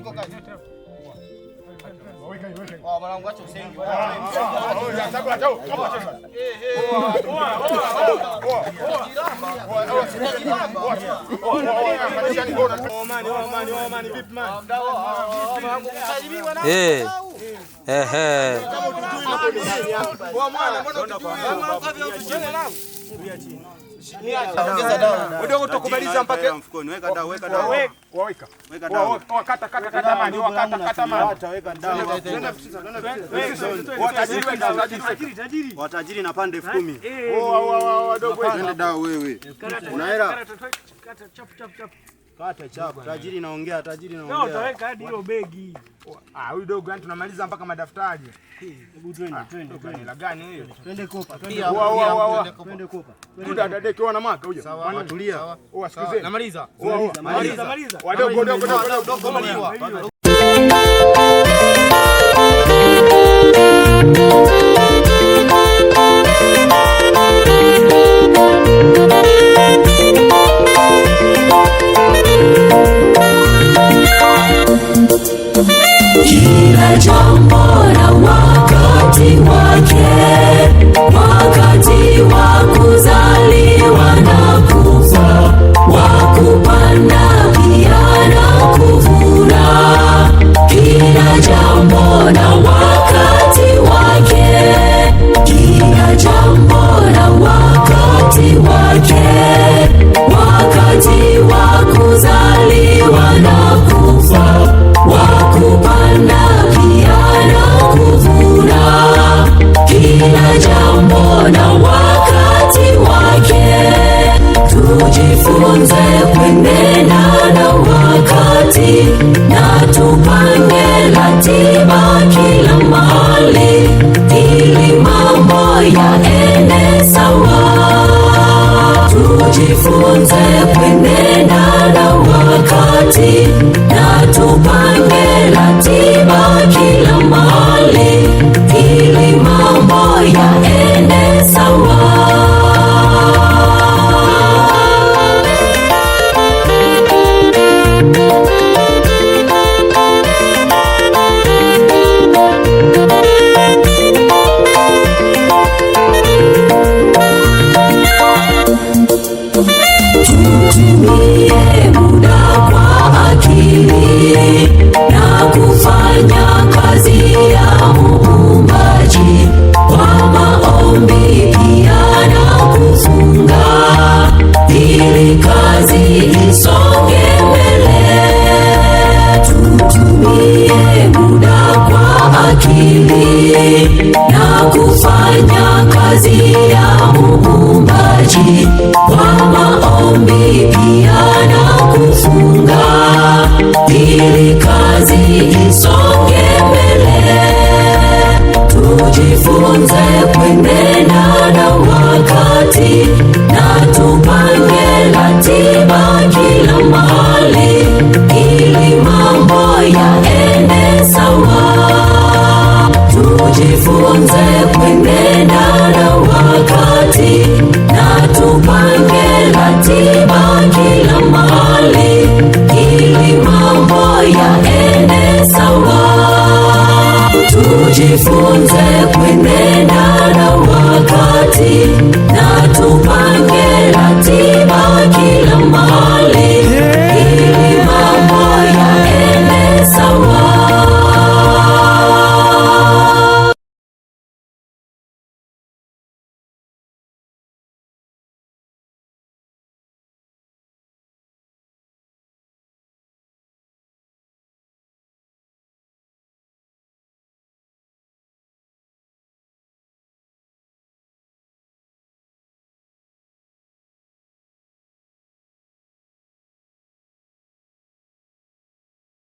hivyo kazi. Weka. Mwanangu acha usengi. Ndio tutakubaliza mpaka mfukoni. Weka dawa. Kata mani. Watajiri na pande 10,000. Wadogo twende dawa wewe. Una hela? Kata chapa. Tajiri naongea. Leo utaweka hadi hilo begi. Huyu dogo yani tunamaliza mpaka madaftari. Hebu twende. Hela gani hiyo? Twende kopa. Twende kopa. Muda dadeke wana maka huyo. Sawa, tulia. Sikizeni. Namaliza. Maliza. Wadogo. Kila jambo na wakati wake, wakati wa kuzaliwa na kufa, wa kupanda pia na kuvuna. Kila jambo na wakati wake, kila jambo na wakati wake, wakati wa kuzaliwa na kufa, wakupanda pia na kuvuna. Kila jambo na wakati wake, tujifunze kuendana na wakati, na tupange ratiba kila mahali, ili mambo yaende sawa. Tujifunze kuendana na wakati, na tupange ratiba kila mahali, ili mambo yaende sawa. Tutumie muda kwa akili na kufanya kazi ya Muumbaji, kwa maombi pia na kufunga, ili kazi isonge mbele. Tutumie muda kwa akili na kufanya kazi ya Muumbaji, kwa maombi pia na kufunga, ili kazi isonge mbele. Tujifunze kuendana na wakati, na tupange ratiba kila mahali, ili mambo yaende sawa. Tujifunze kuendana na wakati, na tupange ratiba kila mahali, ili mambo yaende sawa. Tujifunze kuendana